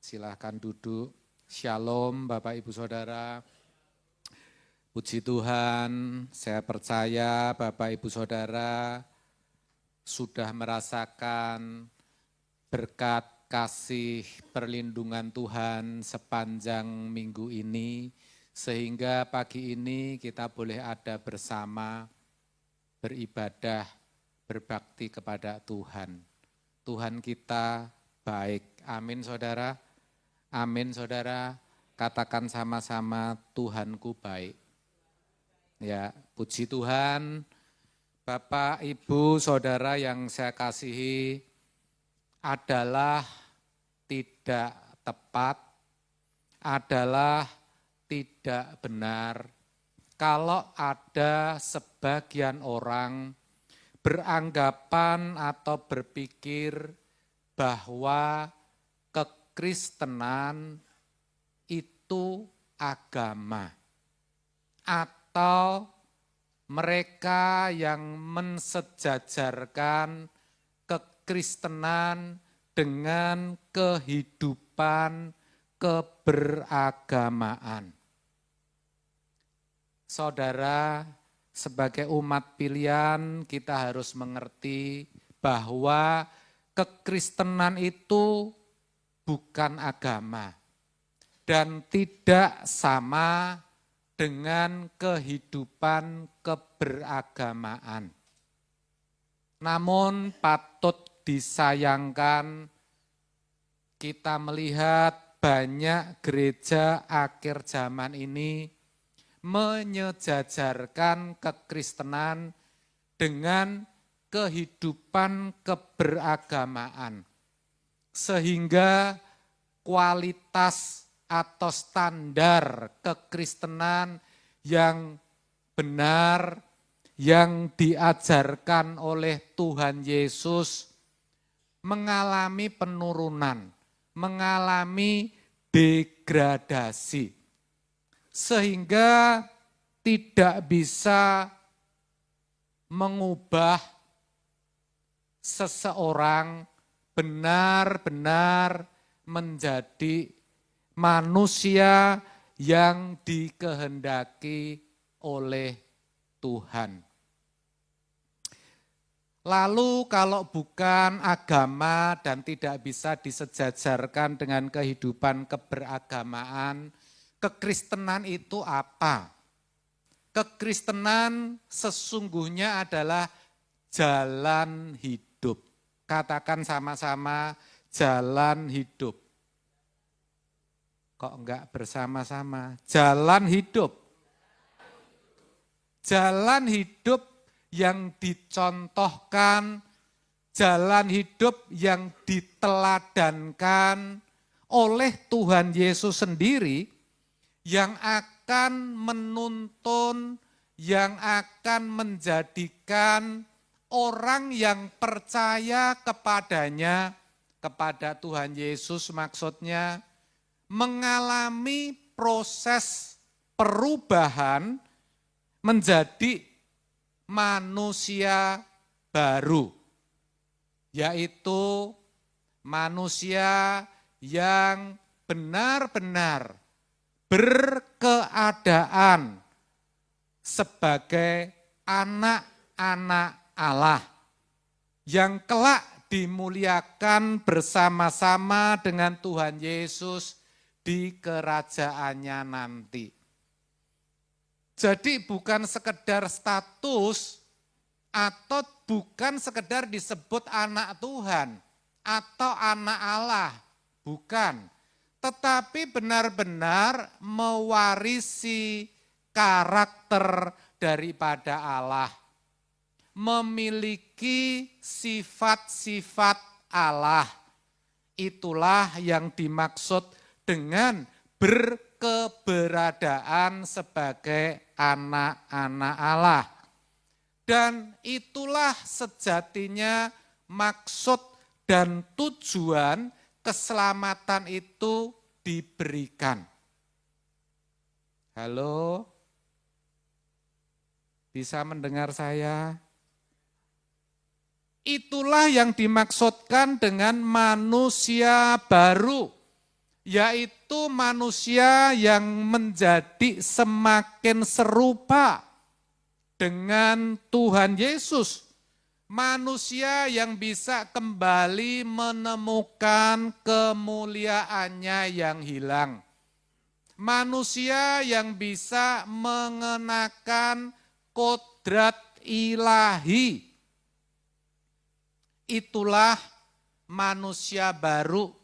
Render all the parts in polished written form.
Silahkan duduk. Shalom Bapak Ibu Saudara. Puji Tuhan, saya percaya Bapak Ibu Saudara sudah merasakan berkat kasih perlindungan Tuhan sepanjang minggu ini, sehingga pagi ini kita boleh ada bersama, beribadah, berbakti kepada Tuhan. Tuhan kita baik. Amin saudara. Amin saudara. Katakan sama-sama, Tuhanku baik. Ya, puji Tuhan. Bapak, Ibu, saudara yang saya kasihi, adalah tidak tepat, adalah tidak benar kalau ada sebagian orang beranggapan atau berpikir bahwa kekristenan itu agama, atau mereka yang mensejajarkan kekristenan dengan kehidupan keberagamaan. Saudara, sebagai umat pilihan kita harus mengerti bahwa kekristenan itu bukan agama dan tidak sama dengan kehidupan keberagamaan. Namun patut disayangkan kita melihat banyak gereja akhir zaman ini menyejajarkan kekristenan dengan kehidupan keberagamaan, sehingga kualitas atau standar kekristenan yang benar, yang diajarkan oleh Tuhan Yesus mengalami penurunan, mengalami degradasi, sehingga tidak bisa mengubah seseorang benar-benar menjadi manusia yang dikehendaki oleh Tuhan. Lalu kalau bukan agama dan tidak bisa disejajarkan dengan kehidupan keberagamaan, kekristenan itu apa? Kekristenan sesungguhnya adalah jalan hidup. Katakan sama-sama, jalan hidup. Kok enggak bersama-sama? Jalan hidup. Jalan hidup yang dicontohkan, jalan hidup yang diteladankan oleh Tuhan Yesus sendiri, yang akan menuntun, yang akan menjadikan orang yang percaya kepadanya, kepada Tuhan Yesus maksudnya, mengalami proses perubahan menjadi manusia baru, yaitu manusia yang benar-benar berkeadaan sebagai anak-anak Allah yang kelak dimuliakan bersama-sama dengan Tuhan Yesus di kerajaannya nanti. Jadi bukan sekedar status atau bukan sekedar disebut anak Tuhan atau anak Allah, bukan. Tetapi benar-benar mewarisi karakter daripada Allah. Memiliki sifat-sifat Allah. Itulah yang dimaksud dengan berkeberadaan sebagai anak-anak Allah. Dan itulah sejatinya maksud dan tujuan keselamatan itu diberikan. Halo? Bisa mendengar saya? Itulah yang dimaksudkan dengan manusia baru yaitu manusia yang menjadi semakin serupa dengan Tuhan Yesus. Manusia yang bisa kembali menemukan kemuliaannya yang hilang. Manusia yang bisa mengenakan kodrat ilahi. Itulah manusia baru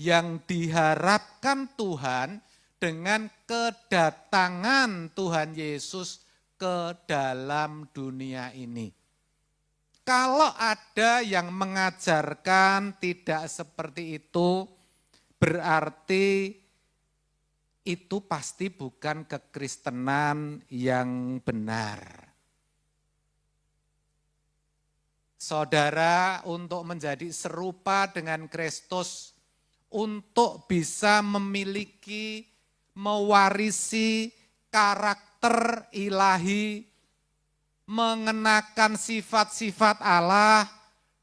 yang diharapkan Tuhan dengan kedatangan Tuhan Yesus ke dalam dunia ini. Kalau ada yang mengajarkan tidak seperti itu, berarti itu pasti bukan kekristenan yang benar. Saudara, untuk menjadi serupa dengan Kristus, untuk bisa memiliki, mewarisi karakter ilahi, mengenakan sifat-sifat Allah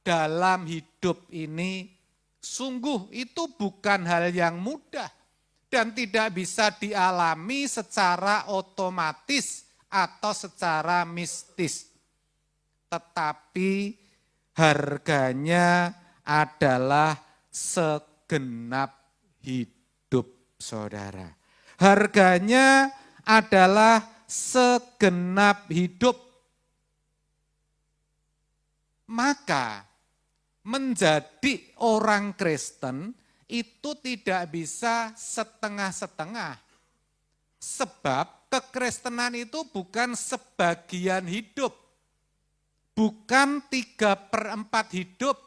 dalam hidup ini, sungguh itu bukan hal yang mudah dan tidak bisa dialami secara otomatis atau secara mistis. Tetapi harganya adalah segenap hidup, saudara. Harganya adalah segenap hidup. Maka menjadi orang Kristen itu tidak bisa setengah-setengah. Sebab kekristenan itu bukan sebagian hidup. Bukan 3/4 hidup.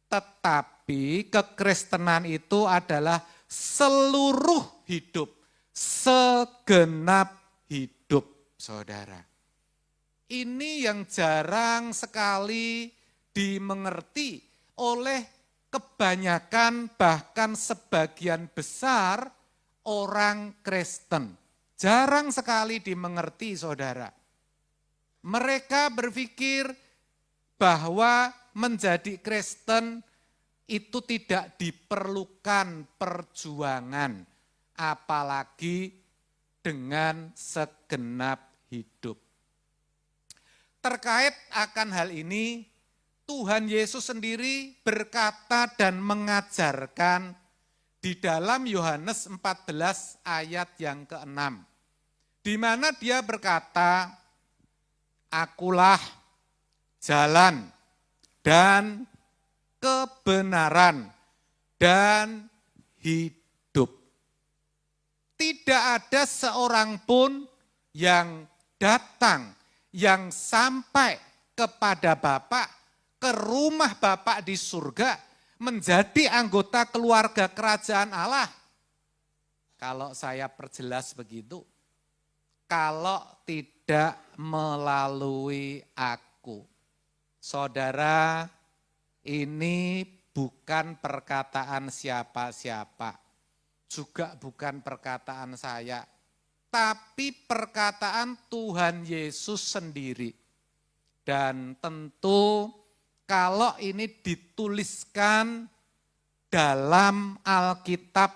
Tetapi kekristenan itu adalah seluruh hidup. Segenap hidup, saudara. Ini yang jarang sekali dimengerti oleh kebanyakan bahkan sebagian besar orang Kristen. Jarang sekali dimengerti, saudara. Mereka berpikir bahwa menjadi Kristen itu tidak diperlukan perjuangan, apalagi dengan segenap hidup. Terkait akan hal ini, Tuhan Yesus sendiri berkata dan mengajarkan di dalam Yohanes 14 ayat yang ke-6. Di mana dia berkata, "Akulah jalan dan kebenaran dan hidup. Tidak ada seorang pun yang datang, yang sampai kepada Bapa, ke rumah Bapa di surga, menjadi anggota keluarga kerajaan Allah." Kalau saya perjelas begitu, kalau tidak melalui aku. Saudara, ini bukan perkataan siapa-siapa, juga bukan perkataan saya, tapi perkataan Tuhan Yesus sendiri. Dan tentu kalau ini dituliskan dalam Alkitab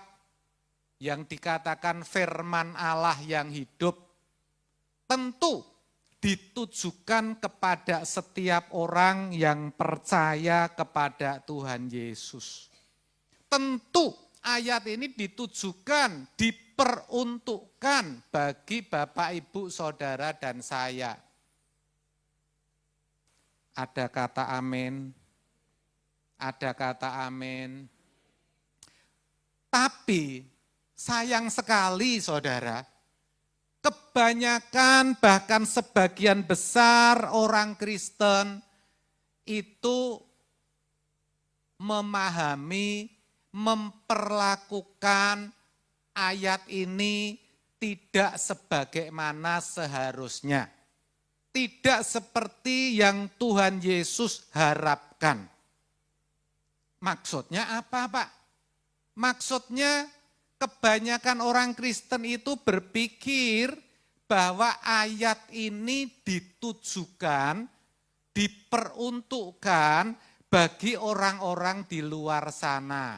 yang dikatakan firman Allah yang hidup, tentu ditujukan kepada setiap orang yang percaya kepada Tuhan Yesus. Tentu ayat ini ditujukan, diperuntukkan bagi Bapak, Ibu, Saudara, dan saya. Ada kata amin, ada kata amin. Tapi sayang sekali, saudara, kebanyakan bahkan sebagian besar orang Kristen itu memahami, memperlakukan ayat ini tidak sebagaimana seharusnya. Tidak seperti yang Tuhan Yesus harapkan. Maksudnya apa, Pak? Maksudnya kebanyakan orang Kristen itu berpikir bahwa ayat ini ditujukan, diperuntukkan bagi orang-orang di luar sana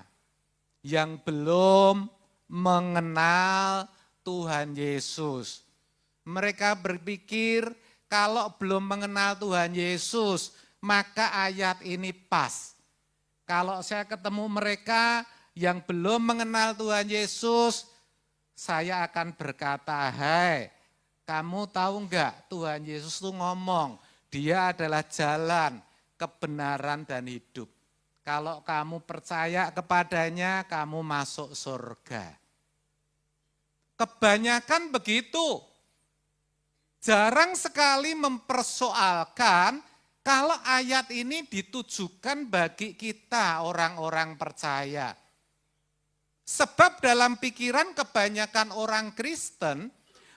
yang belum mengenal Tuhan Yesus. Mereka berpikir kalau belum mengenal Tuhan Yesus, maka ayat ini pas. Kalau saya ketemu mereka yang belum mengenal Tuhan Yesus, saya akan berkata, "Hai, kamu tahu enggak Tuhan Yesus itu ngomong, dia adalah jalan, kebenaran dan hidup. Kalau kamu percaya kepadanya, kamu masuk surga." Kebanyakan begitu. Jarang sekali mempersoalkan kalau ayat ini ditujukan bagi kita orang-orang percaya. Sebab dalam pikiran kebanyakan orang Kristen,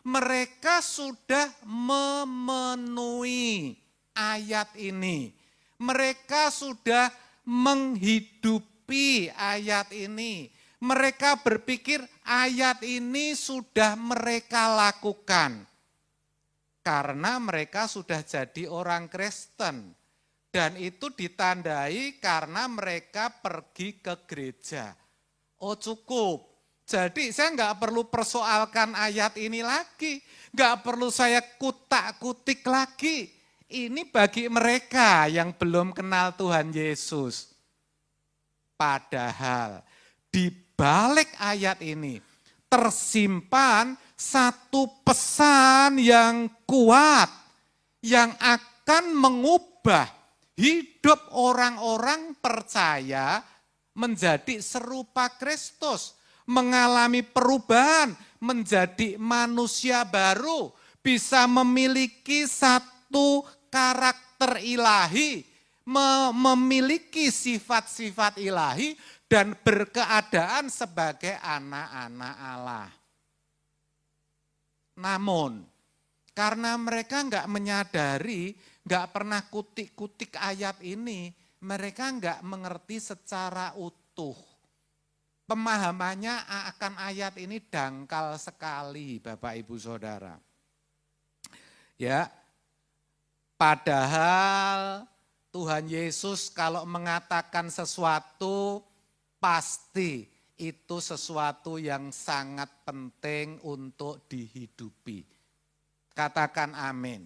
mereka sudah memenuhi ayat ini. Mereka sudah menghidupi ayat ini. Mereka berpikir ayat ini sudah mereka lakukan. Karena mereka sudah jadi orang Kristen. Dan itu ditandai karena mereka pergi ke gereja. Oh cukup. Jadi saya nggak perlu persoalkan ayat ini lagi. Nggak perlu saya kutak-kutik lagi. Ini bagi mereka yang belum kenal Tuhan Yesus. Padahal di balik ayat ini tersimpan satu pesan yang kuat yang akan mengubah hidup orang-orang percaya menjadi serupa Kristus, mengalami perubahan menjadi manusia baru, bisa memiliki satu karakter ilahi, memiliki sifat-sifat ilahi dan berkeadaan sebagai anak-anak Allah. Namun, karena mereka nggak menyadari, nggak pernah kutik-kutik ayat ini, mereka nggak mengerti secara utuh. Pemahamannya akan ayat ini dangkal sekali, Bapak Ibu Saudara. Ya, padahal Tuhan Yesus kalau mengatakan sesuatu, pasti itu sesuatu yang sangat penting untuk dihidupi. Katakan amin.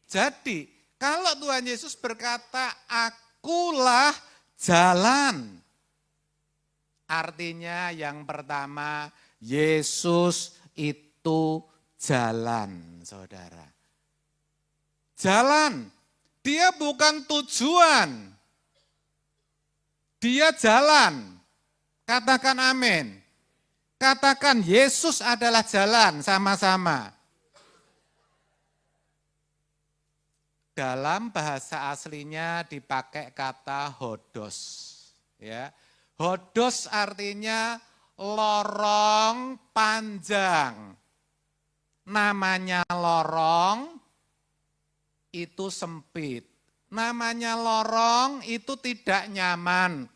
Jadi, kalau Tuhan Yesus berkata, "Akulah jalan." Artinya yang pertama, Yesus itu jalan, saudara. Jalan, dia bukan tujuan. Dia jalan. Katakan amin. Katakan Yesus adalah jalan sama-sama. Dalam bahasa aslinya dipakai kata hodos. Ya. Hodos artinya lorong panjang. Namanya lorong itu sempit. Namanya lorong itu tidak nyaman.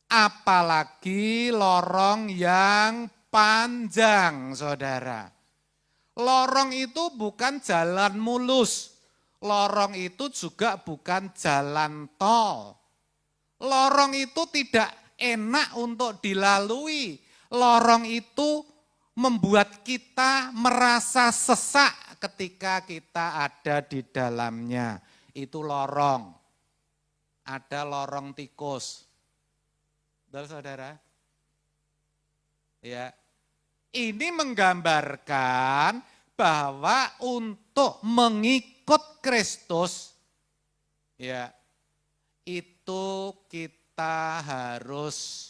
Apalagi lorong yang panjang, saudara. Lorong itu bukan jalan mulus. Lorong itu juga bukan jalan tol. Lorong itu tidak enak untuk dilalui. Lorong itu membuat kita merasa sesak ketika kita ada di dalamnya. Itu lorong. Ada lorong tikus. Betul, saudara? Ya. Ini menggambarkan bahwa untuk mengikut Kristus, ya, itu kita harus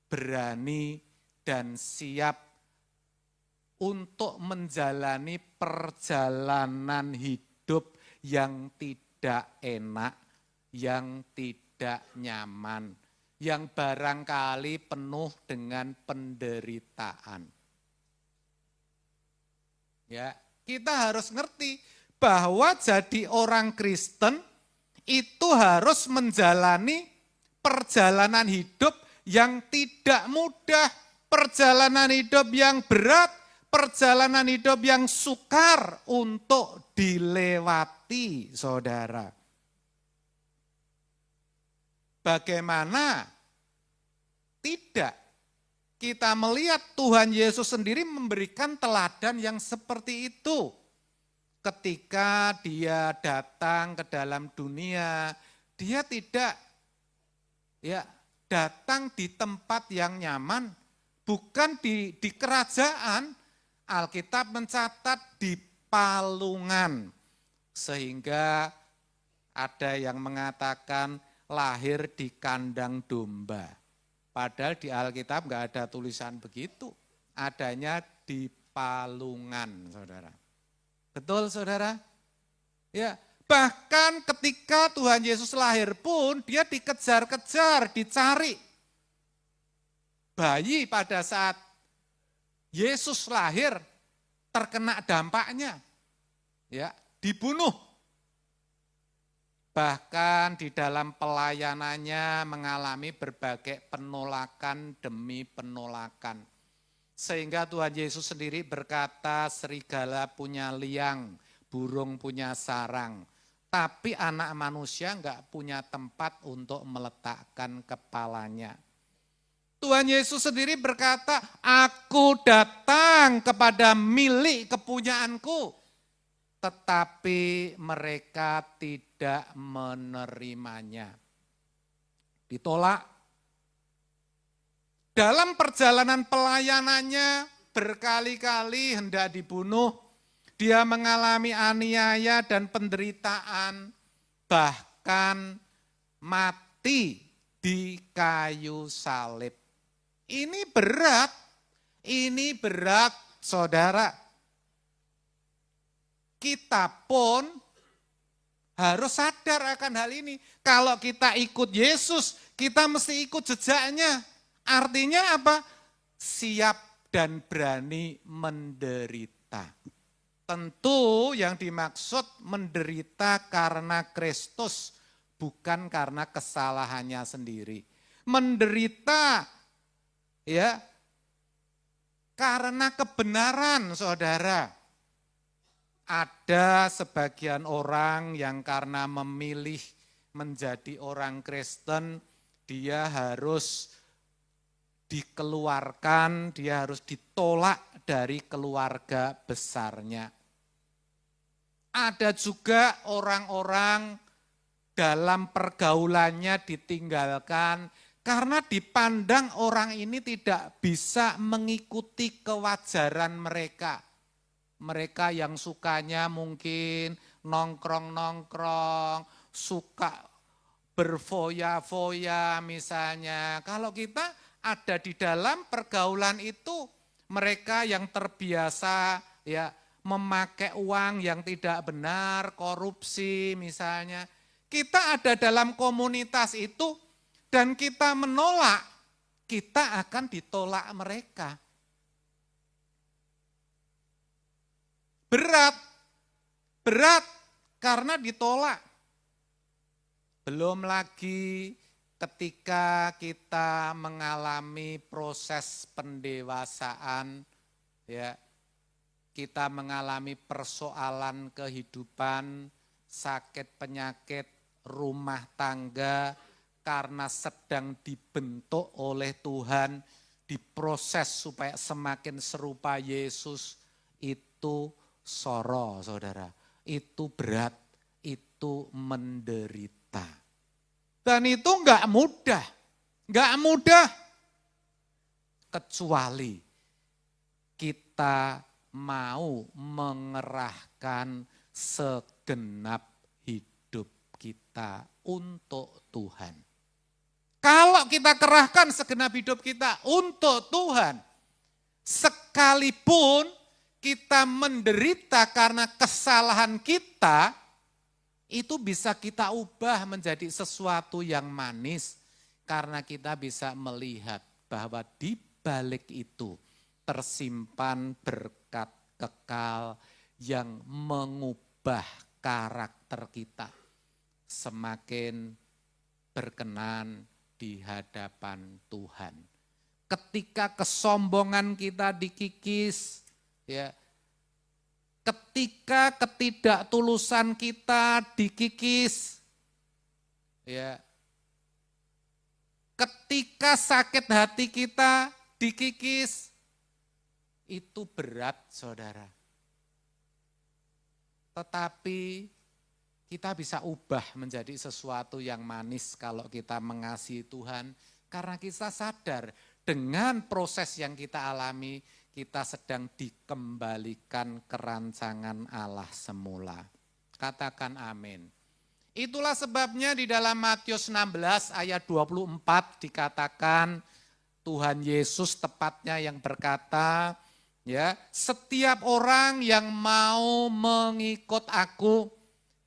berani dan siap untuk menjalani perjalanan hidup yang tidak enak, yang tidak nyaman, yang barangkali penuh dengan penderitaan. Ya, kita harus ngerti bahwa jadi orang Kristen itu harus menjalani perjalanan hidup yang tidak mudah, perjalanan hidup yang berat, perjalanan hidup yang sukar untuk dilewati, saudara. Bagaimana tidak kita melihat Tuhan Yesus sendiri memberikan teladan yang seperti itu. Ketika dia datang ke dalam dunia, dia tidak datang di tempat yang nyaman, bukan di kerajaan. Alkitab mencatat di palungan. Sehingga ada yang mengatakan lahir di kandang domba. Padahal di Alkitab enggak ada tulisan begitu. Adanya di palungan, saudara. Betul, saudara? Ya, bahkan ketika Tuhan Yesus lahir pun dia dikejar-kejar, dicari. Bayi pada saat Yesus lahir terkena dampaknya, ya, dibunuh. Bahkan di dalam pelayanannya mengalami berbagai penolakan demi penolakan. Sehingga Tuhan Yesus sendiri berkata, serigala punya liang, burung punya sarang. Tapi anak manusia enggak punya tempat untuk meletakkan kepalanya. Tuhan Yesus sendiri berkata, aku datang kepada milik kepunyaanku. Tetapi mereka tidak menerimanya. Ditolak. Dalam perjalanan pelayanannya berkali-kali hendak dibunuh, dia mengalami aniaya dan penderitaan, bahkan mati di kayu salib. Ini berat saudara. Kita pun harus sadar akan hal ini. Kalau kita ikut Yesus, kita mesti ikut jejaknya. Artinya apa? Siap dan berani menderita. Tentu yang dimaksud menderita karena Kristus, bukan karena kesalahannya sendiri. Menderita ya karena kebenaran, saudara. Ada sebagian orang yang karena memilih menjadi orang Kristen, dia harus dikeluarkan, dia harus ditolak dari keluarga besarnya. Ada juga orang-orang dalam pergaulannya ditinggalkan karena dipandang orang ini tidak bisa mengikuti kewajaran mereka. Mereka yang sukanya mungkin nongkrong-nongkrong, suka berfoya-foya misalnya. Kalau kita ada di dalam pergaulan itu, mereka yang terbiasa ya memakai uang yang tidak benar, korupsi misalnya. Kita ada dalam komunitas itu dan kita menolak, kita akan ditolak mereka. Berat karena ditolak. Belum lagi ketika kita mengalami proses pendewasaan, ya, kita mengalami persoalan kehidupan, sakit penyakit, rumah tangga, karena sedang dibentuk oleh Tuhan, diproses supaya semakin serupa Yesus, itu soro, saudara. Itu berat, itu menderita. Dan itu enggak mudah. Kecuali kita mau mengerahkan segenap hidup kita untuk Tuhan. Kalau kita kerahkan segenap hidup kita untuk Tuhan, sekalipun kita menderita karena kesalahan kita, itu bisa kita ubah menjadi sesuatu yang manis karena kita bisa melihat bahwa di balik itu tersimpan berkat kekal yang mengubah karakter kita semakin berkenan di hadapan Tuhan. Ketika kesombongan kita dikikis, ya, ketika ketidaktulusan kita dikikis, ya, ketika sakit hati kita dikikis, itu berat saudara. Tetapi kita bisa ubah menjadi sesuatu yang manis kalau kita mengasihi Tuhan. Karena kita sadar dengan proses yang kita alami, kita sedang dikembalikan ke rancangan Allah semula. Katakan amin. Itulah sebabnya di dalam Matius 16 ayat 24 dikatakan Tuhan Yesus tepatnya yang berkata, ya, setiap orang yang mau mengikut aku,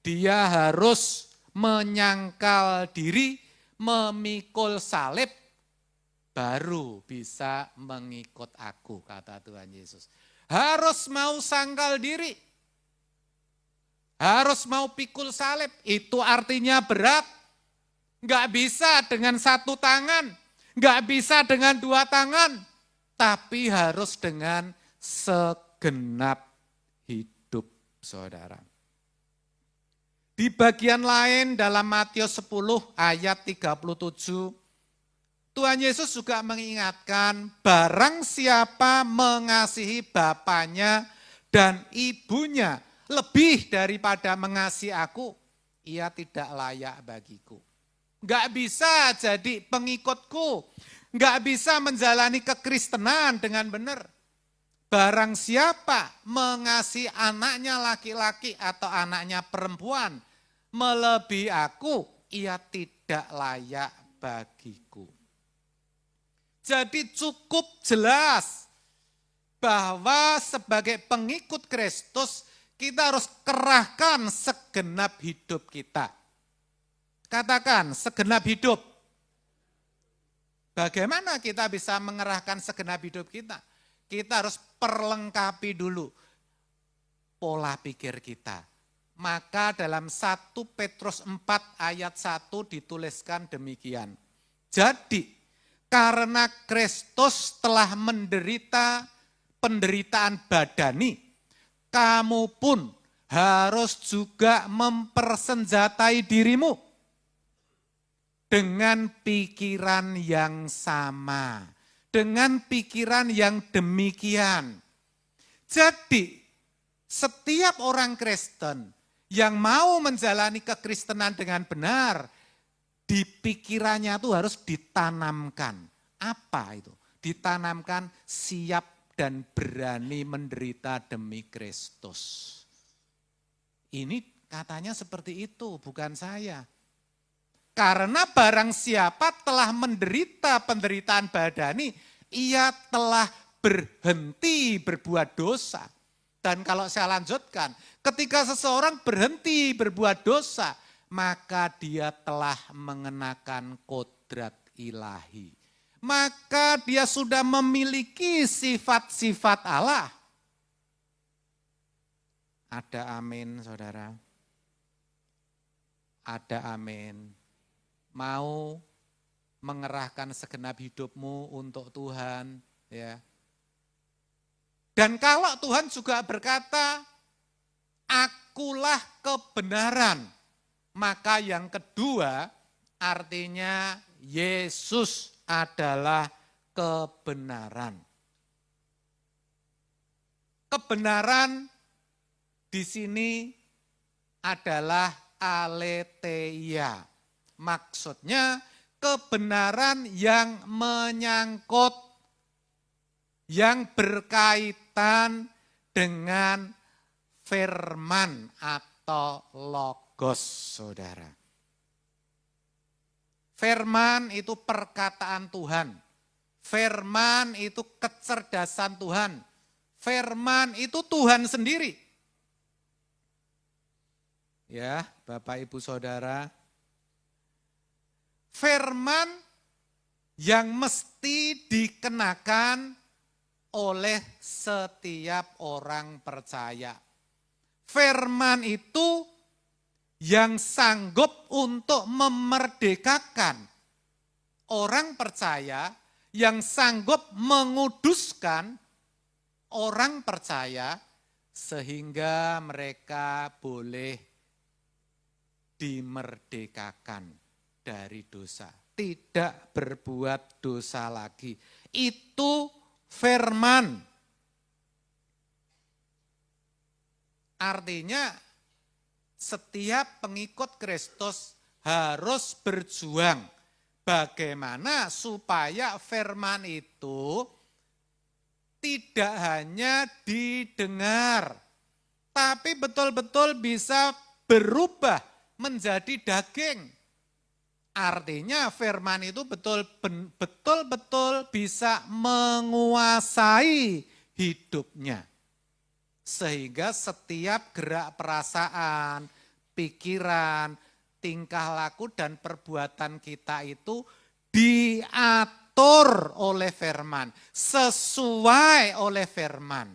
dia harus menyangkal diri, memikul salib, baru bisa mengikut aku, kata Tuhan Yesus. Harus mau sangkal diri, harus mau pikul salib, itu artinya berat. Enggak bisa dengan satu tangan, enggak bisa dengan dua tangan, tapi harus dengan segenap hidup saudara. Di bagian lain dalam Matius 10 ayat 37, Tuhan Yesus juga mengingatkan, barang siapa mengasihi bapaknya dan ibunya lebih daripada mengasihi aku, ia tidak layak bagiku. Enggak bisa jadi pengikutku, enggak bisa menjalani kekristenan dengan benar. Barang siapa mengasihi anaknya laki-laki atau anaknya perempuan melebihi aku, ia tidak layak bagiku. Jadi cukup jelas bahwa sebagai pengikut Kristus kita harus kerahkan segenap hidup kita. Katakan segenap hidup. Bagaimana kita bisa mengerahkan segenap hidup kita? Kita harus perlengkapi dulu pola pikir kita. Maka dalam 1 Petrus 4 ayat 1 dituliskan demikian. Jadi karena Kristus telah menderita penderitaan badani, kamu pun harus juga mempersenjatai dirimu dengan pikiran yang sama, dengan pikiran yang demikian. Jadi, setiap orang Kristen yang mau menjalani kekristenan dengan benar, di pikirannya itu harus ditanamkan. Apa itu? Ditanamkan siap dan berani menderita demi Kristus. Ini katanya seperti itu, bukan saya. Karena barang siapa telah menderita penderitaan badani, ia telah berhenti berbuat dosa. Dan kalau saya lanjutkan, ketika seseorang berhenti berbuat dosa, maka dia telah mengenakan kodrat ilahi. Maka dia sudah memiliki sifat-sifat Allah. Ada amin saudara? Ada amin. Mau mengerahkan segenap hidupmu untuk Tuhan, ya. Dan kalau Tuhan juga berkata, akulah kebenaran, maka yang kedua artinya Yesus adalah kebenaran. Kebenaran di sini adalah aletheia. Maksudnya kebenaran yang menyangkut, yang berkaitan dengan firman atau logos, saudara. Firman itu perkataan Tuhan. Firman itu kecerdasan Tuhan. Firman itu Tuhan sendiri. Ya, Bapak Ibu Saudara. Firman yang mesti dikenakan oleh setiap orang percaya. Firman itu yang sanggup untuk memerdekakan orang percaya, yang sanggup menguduskan orang percaya sehingga mereka boleh dimerdekakan dari dosa. Tidak berbuat dosa lagi. itu firman. Artinya setiap pengikut Kristus harus berjuang bagaimana supaya firman itu tidak hanya didengar, tapi betul-betul bisa berubah menjadi daging. Artinya firman itu betul-betul bisa menguasai hidupnya. Sehingga setiap gerak perasaan, pikiran, tingkah laku dan perbuatan kita itu diatur oleh firman, sesuai oleh firman.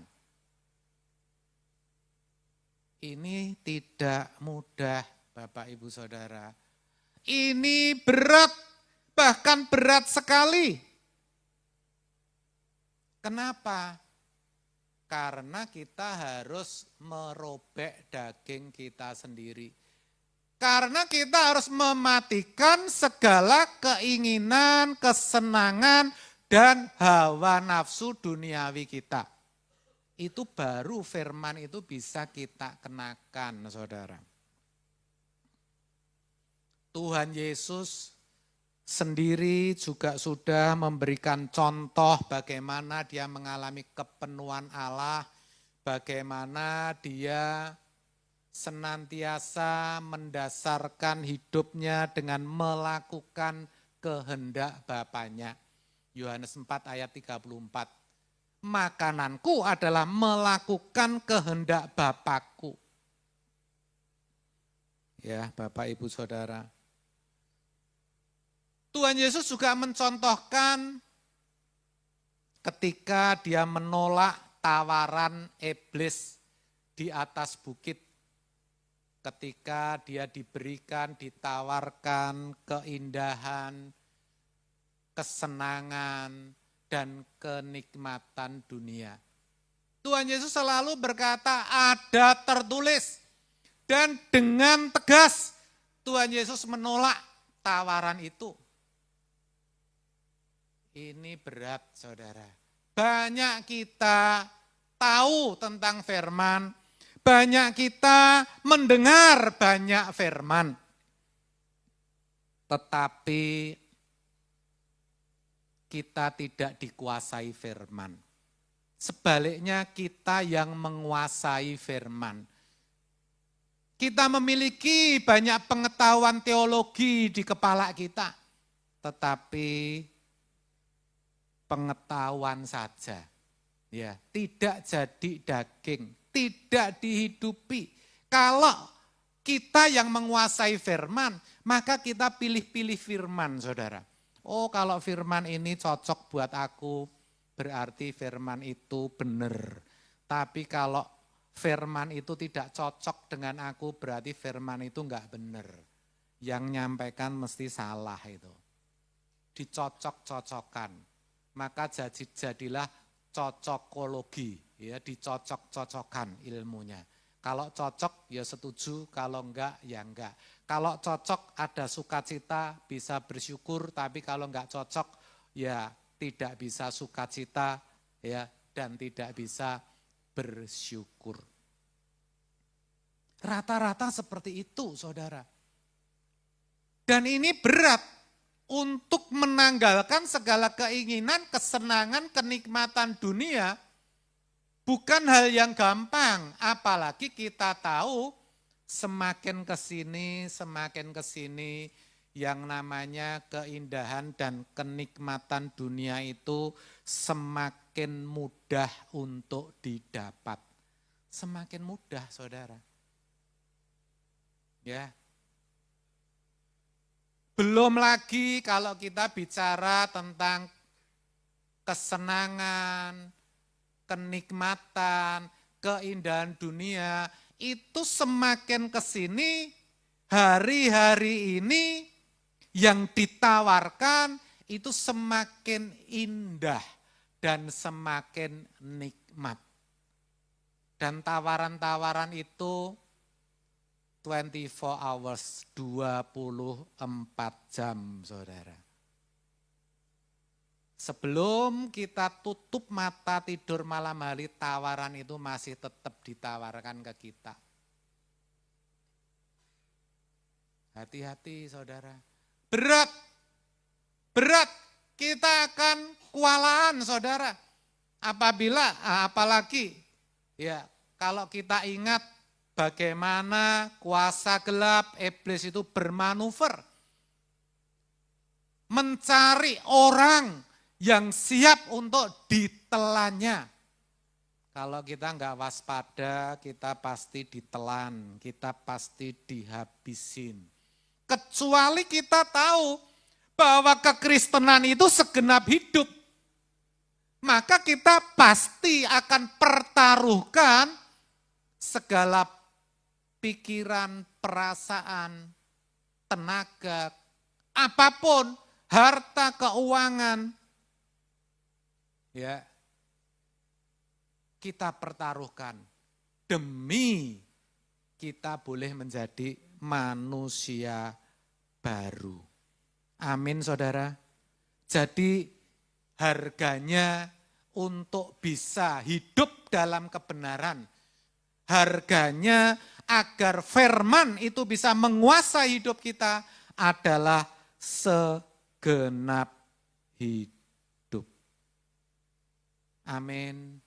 Ini tidak mudah, Bapak Ibu Saudara. Ini berat, bahkan berat sekali. Kenapa? Karena kita harus merobek daging kita sendiri. Karena kita harus mematikan segala keinginan, kesenangan, dan hawa nafsu duniawi kita. Itu baru firman itu bisa kita kenakan, saudara. Tuhan Yesus sendiri juga sudah memberikan contoh bagaimana dia mengalami kepenuhan Allah, bagaimana dia senantiasa mendasarkan hidupnya dengan melakukan kehendak Bapaknya. Yohanes 4 ayat 34. Makananku adalah melakukan kehendak Bapakku. Ya, Bapak Ibu Saudara. Tuhan Yesus juga mencontohkan ketika dia menolak tawaran iblis di atas bukit. Ketika dia ditawarkan keindahan, kesenangan, dan kenikmatan dunia. Tuhan Yesus selalu berkata, ada tertulis. Dan dengan tegas Tuhan Yesus menolak tawaran itu. Ini berat, saudara. Banyak kita tahu tentang firman, banyak kita mendengar banyak firman. Tetapi kita tidak dikuasai firman. Sebaliknya kita yang menguasai firman. Kita memiliki banyak pengetahuan teologi di kepala kita. Tetapi pengetahuan saja, ya, tidak jadi daging, tidak dihidupi. Kalau kita yang menguasai firman, maka kita pilih-pilih firman, saudara. Oh, kalau firman ini cocok buat aku, berarti firman itu benar. Tapi kalau firman itu tidak cocok dengan aku, berarti firman itu enggak benar. Yang nyampaikan mesti salah itu. Dicocok-cocokkan. Maka jadilah cocokologi, ya, dicocok-cocokkan ilmunya. Kalau cocok ya setuju, kalau enggak ya enggak. Kalau cocok ada sukacita, bisa bersyukur, tapi kalau enggak cocok ya tidak bisa sukacita, ya, dan tidak bisa bersyukur. Rata-rata seperti itu, saudara. Dan ini berat. Untuk menanggalkan segala keinginan, kesenangan, kenikmatan dunia, bukan hal yang gampang. Apalagi kita tahu semakin ke sini yang namanya keindahan dan kenikmatan dunia itu semakin mudah untuk didapat. Semakin mudah, saudara. Ya. Belum lagi kalau kita bicara tentang kesenangan, kenikmatan, keindahan dunia, itu semakin kesini, hari-hari ini yang ditawarkan itu semakin indah dan semakin nikmat. Dan tawaran-tawaran itu 24 hours, 24 jam, saudara. Sebelum kita tutup mata tidur malam hari, tawaran itu masih tetap ditawarkan ke kita. Hati-hati saudara. Berat, berat, kita akan kewalahan saudara. Apalagi ya kalau kita ingat bagaimana kuasa gelap iblis itu bermanuver. Mencari orang yang siap untuk ditelannya. Kalau kita enggak waspada, kita pasti ditelan, kita pasti dihabisin. Kecuali kita tahu bahwa kekristenan itu segenap hidup. Maka kita pasti akan pertaruhkan segala pikiran, perasaan, tenaga, apapun, harta, keuangan, ya kita pertaruhkan demi kita boleh menjadi manusia baru. Amin saudara. Jadi harganya untuk bisa hidup dalam kebenaran, harganya agar firman itu bisa menguasai hidup kita adalah segenap hidup. Amin.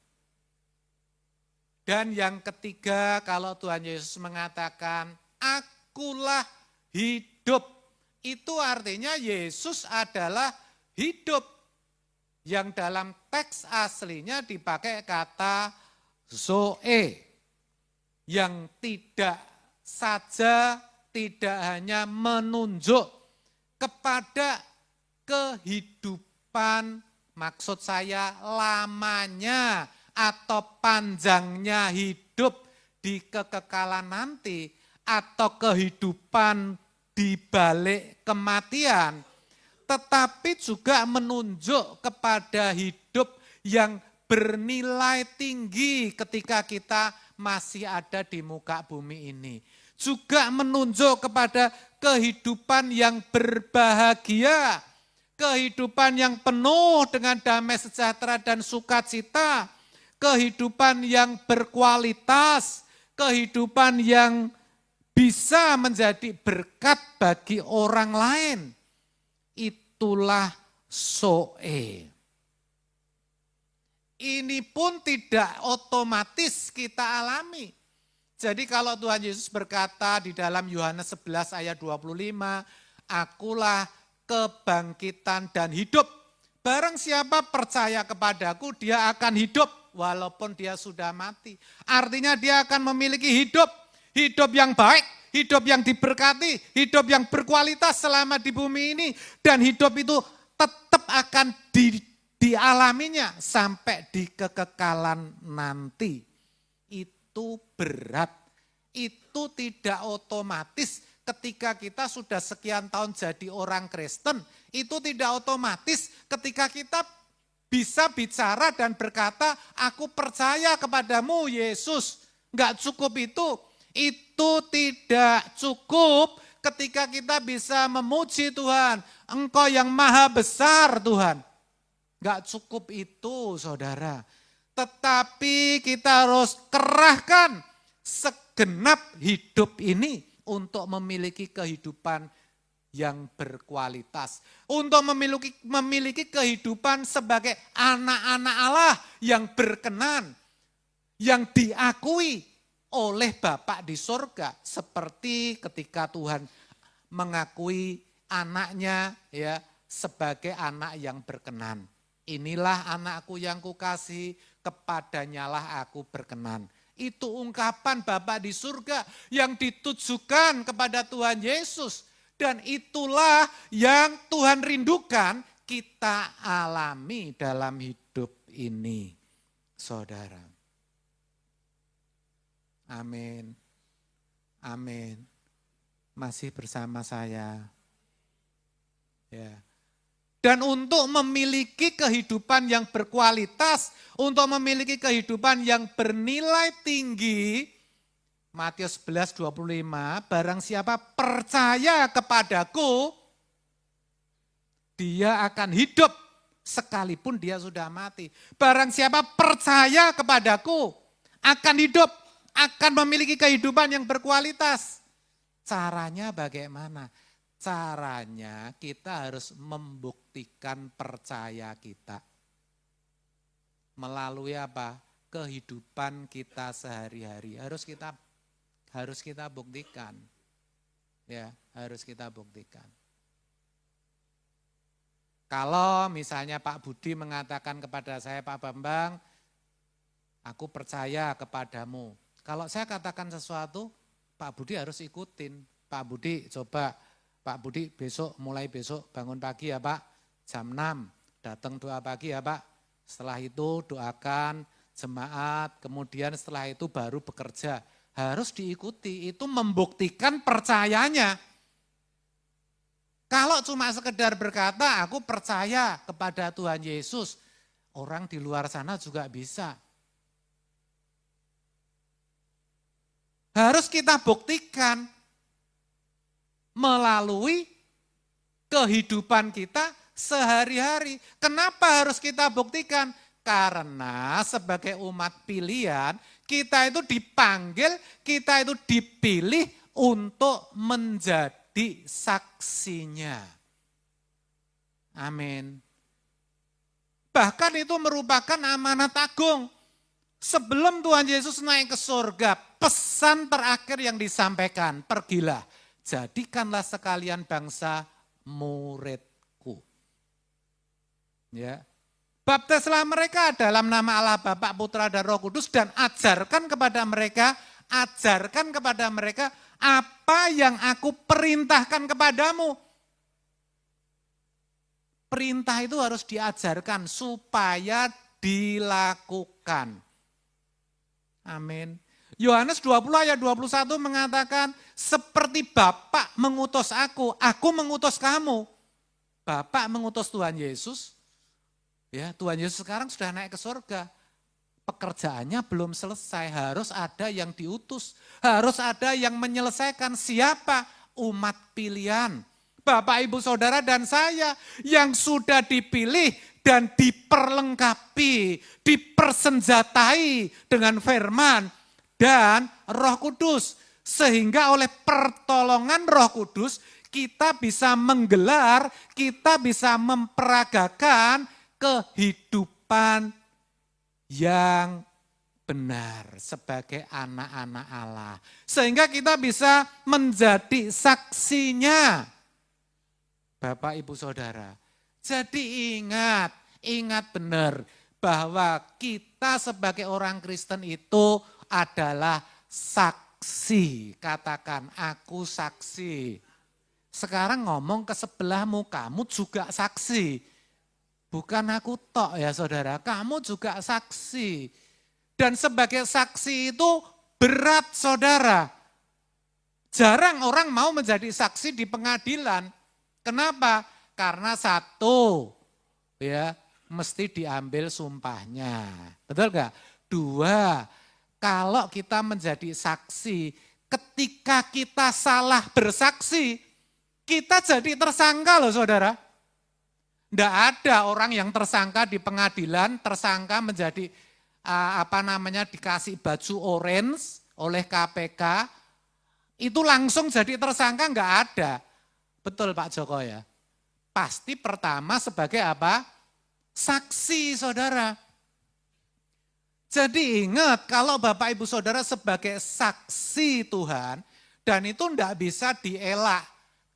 Dan yang ketiga, kalau Tuhan Yesus mengatakan, akulah hidup. Itu artinya Yesus adalah hidup. Yang dalam teks aslinya dipakai kata zoe. Yang tidak hanya menunjuk kepada kehidupan, maksud saya lamanya atau panjangnya hidup di kekekalan nanti, atau kehidupan di balik kematian, tetapi juga menunjuk kepada hidup yang bernilai tinggi ketika kita masih ada di muka bumi ini. Juga menunjuk kepada kehidupan yang berbahagia, kehidupan yang penuh dengan damai sejahtera dan sukacita, kehidupan yang berkualitas, kehidupan yang bisa menjadi berkat bagi orang lain. Itulah zoe. Ini pun tidak otomatis kita alami. Jadi kalau Tuhan Yesus berkata di dalam Yohanes 11 ayat 25, akulah kebangkitan dan hidup. Barang siapa percaya kepadaku, dia akan hidup walaupun dia sudah mati. Artinya dia akan memiliki hidup yang baik, hidup yang diberkati, hidup yang berkualitas selama di bumi ini. Dan hidup itu tetap akan dialaminya sampai di kekekalan nanti. Itu berat, itu tidak otomatis ketika kita sudah sekian tahun jadi orang Kristen. Itu tidak otomatis ketika kita bisa bicara dan berkata, aku percaya kepadamu Yesus. Enggak cukup itu. Itu tidak cukup ketika kita bisa memuji Tuhan. Engkau yang maha besar Tuhan. Enggak cukup itu saudara. Tetapi kita harus kerahkan segenap hidup ini untuk memiliki kehidupan yang berkualitas. Untuk memiliki kehidupan sebagai anak-anak Allah yang berkenan, yang diakui oleh Bapa di surga. Seperti ketika Tuhan mengakui anaknya ya sebagai anak yang berkenan. Inilah anakku yang kukasihi, kepadanyalah aku berkenan. Itu ungkapan Bapa di surga yang ditujukan kepada Tuhan Yesus. Dan itulah yang Tuhan rindukan kita alami dalam hidup ini, saudara. Amin. Amin. Masih bersama saya. Ya. Dan untuk memiliki kehidupan yang berkualitas, untuk memiliki kehidupan yang bernilai tinggi, Matius 11:25, barang siapa percaya kepadaku, dia akan hidup sekalipun dia sudah mati. Barang siapa percaya kepadaku akan hidup, akan memiliki kehidupan yang berkualitas. Caranya bagaimana? Caranya kita harus membuktikan percaya kita. Melalui apa? Kehidupan kita sehari-hari. Harus kita buktikan. Ya, harus kita buktikan. Kalau misalnya Pak Budi mengatakan kepada saya, Pak Bambang, aku percaya kepadamu. Kalau saya katakan sesuatu, Pak Budi harus ikutin. Pak Budi coba, Pak Budi mulai besok bangun pagi ya Pak, jam 6, datang doa pagi ya Pak. Setelah itu doakan jemaat, kemudian setelah itu baru bekerja. Harus diikuti, itu membuktikan percayanya. Kalau cuma sekedar berkata, aku percaya kepada Tuhan Yesus, orang di luar sana juga bisa. Harus kita buktikan melalui kehidupan kita sehari-hari. Kenapa harus kita buktikan? Karena sebagai umat pilihan, kita itu dipanggil, kita itu dipilih untuk menjadi saksinya. Amin. Bahkan itu merupakan amanat agung. Sebelum Tuhan Yesus naik ke surga, pesan terakhir yang disampaikan, pergilah, jadikanlah sekalian bangsa muridku. Ya. Baptislah mereka dalam nama Allah Bapa, Putra dan Roh Kudus dan ajarkan kepada mereka apa yang aku perintahkan kepadamu. Perintah itu harus diajarkan supaya dilakukan. Amin. Yohanes 20 ayat 21 mengatakan, seperti Bapa mengutus aku mengutus kamu. Bapa mengutus Tuhan Yesus. Ya, Tuhan Yesus sekarang sudah naik ke surga. Pekerjaannya belum selesai, harus ada yang diutus. Harus ada yang menyelesaikan. Siapa? Umat pilihan. Bapak, Ibu, Saudara, dan saya yang sudah dipilih dan diperlengkapi, dipersenjatai dengan firman dan Roh Kudus. Sehingga oleh pertolongan Roh Kudus kita bisa menggelar, kita bisa memperagakan kehidupan yang benar sebagai anak-anak Allah. Sehingga kita bisa menjadi saksinya. Bapak, Ibu, Saudara. Jadi ingat benar bahwa kita sebagai orang Kristen itu adalah saksi. Katakan, aku saksi. Sekarang ngomong ke sebelahmu, kamu juga saksi. Bukan aku tok ya saudara, kamu juga saksi. Dan sebagai saksi itu berat saudara. Jarang orang mau menjadi saksi di pengadilan. Kenapa? Karena satu, ya mesti diambil sumpahnya. Betul gak? Dua, kalau kita menjadi saksi, ketika kita salah bersaksi, kita jadi tersangka loh saudara. Tidak ada orang yang tersangka di pengadilan, tersangka menjadi dikasih baju orange oleh KPK, itu langsung jadi tersangka, enggak ada. Betul Pak Joko ya? Pasti pertama sebagai apa? Saksi saudara. Jadi ingat kalau Bapak Ibu Saudara sebagai saksi Tuhan, dan itu enggak bisa dielak,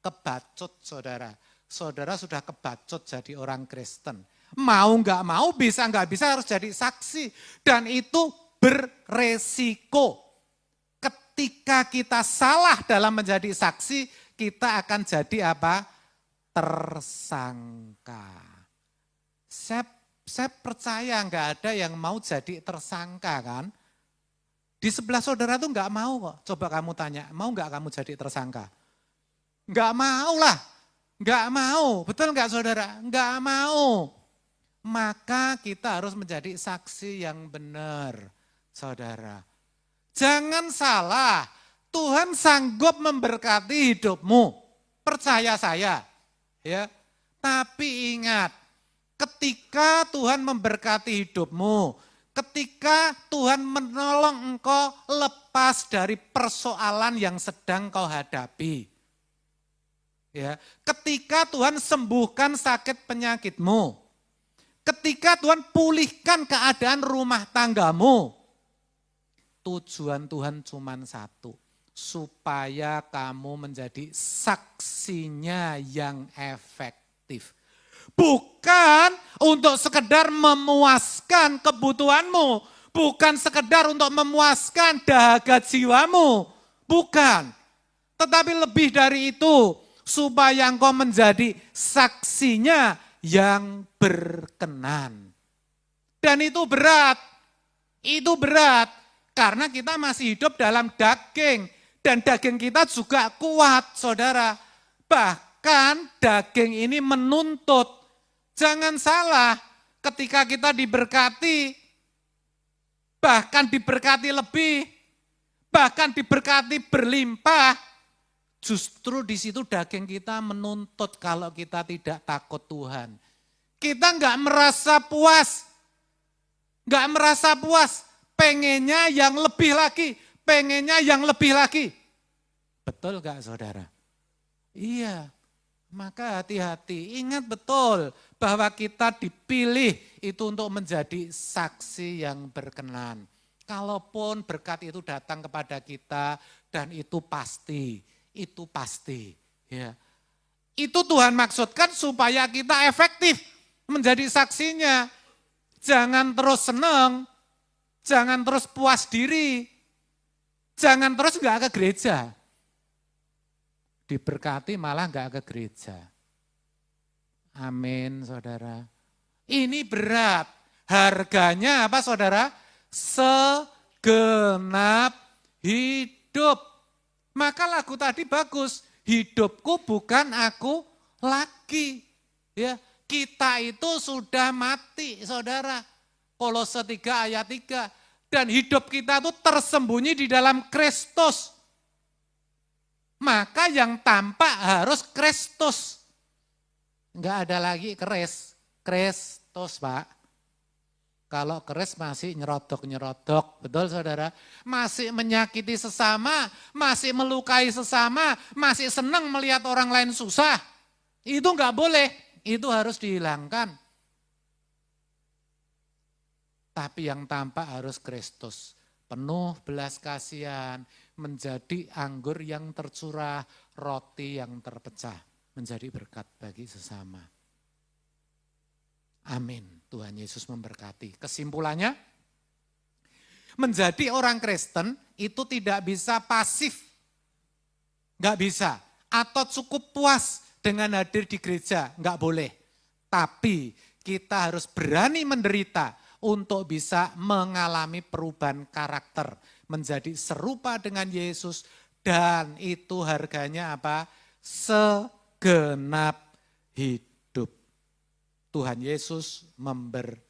kebacut saudara. Saudara sudah kebacut jadi orang Kristen. Mau nggak mau, bisa nggak bisa harus jadi saksi. Dan itu beresiko. Ketika kita salah dalam menjadi saksi, kita akan jadi apa? Tersangka. Saya percaya nggak ada yang mau jadi tersangka kan. Di sebelah saudara tuh nggak mau kok. Coba kamu tanya, mau nggak kamu jadi tersangka? Nggak mau lah. Enggak mau, betul enggak saudara? Enggak mau. Maka kita harus menjadi saksi yang benar, saudara. Jangan salah, Tuhan sanggup memberkati hidupmu. Percaya saya. Ya. Tapi ingat, Ketika Tuhan memberkati hidupmu, ketika Tuhan menolong engkau lepas dari persoalan yang sedang kau hadapi. Ya, ketika Tuhan sembuhkan sakit penyakitmu, ketika Tuhan pulihkan keadaan rumah tanggamu, tujuan Tuhan cuma satu, supaya kamu menjadi saksinya yang efektif. Bukan untuk sekedar memuaskan kebutuhanmu, bukan sekedar untuk memuaskan dahaga jiwamu, bukan. Tetapi lebih dari itu, supaya engkau menjadi saksinya yang berkenan. Dan itu berat, karena kita masih hidup dalam daging, dan daging kita juga kuat, saudara. Bahkan daging ini menuntut. Jangan salah, ketika kita diberkati, bahkan diberkati lebih, bahkan diberkati berlimpah, justru di situ daging kita menuntut kalau kita tidak takut Tuhan. Kita enggak merasa puas, pengennya yang lebih lagi, pengennya yang lebih lagi. Betul enggak saudara? Iya. Maka hati-hati, ingat betul bahwa kita dipilih itu untuk menjadi saksi yang berkenan. Kalaupun berkat itu datang kepada kita dan itu pasti. Ya. Itu Tuhan maksudkan supaya kita efektif menjadi saksinya. Jangan terus senang, jangan terus puas diri, jangan terus enggak ke gereja. Diberkati malah enggak ke gereja. Amin, saudara. Ini berat. Harganya apa, saudara? Segenap hidup. Maka lagu tadi bagus. Hidupku bukan aku lagi. Ya, kita itu sudah mati, saudara. Kolose 3 ayat 3. Dan hidup kita itu tersembunyi di dalam Kristus. Maka yang tampak harus Kristus. Enggak ada lagi Kristus, Pak. Kalau keris masih nyerodok, betul saudara? Masih menyakiti sesama, masih melukai sesama, masih senang melihat orang lain susah. Itu enggak boleh, itu harus dihilangkan. Tapi yang tampak harus Kristus. Penuh belas kasihan, menjadi anggur yang tercurah, roti yang terpecah, menjadi berkat bagi sesama. Amin, Tuhan Yesus memberkati. Kesimpulannya, menjadi orang Kristen itu tidak bisa pasif, enggak bisa, atau cukup puas dengan hadir di gereja, enggak boleh. Tapi kita harus berani menderita, untuk bisa mengalami perubahan karakter, menjadi serupa dengan Yesus, dan itu harganya apa? Segenap hidup. Tuhan Yesus memberkati.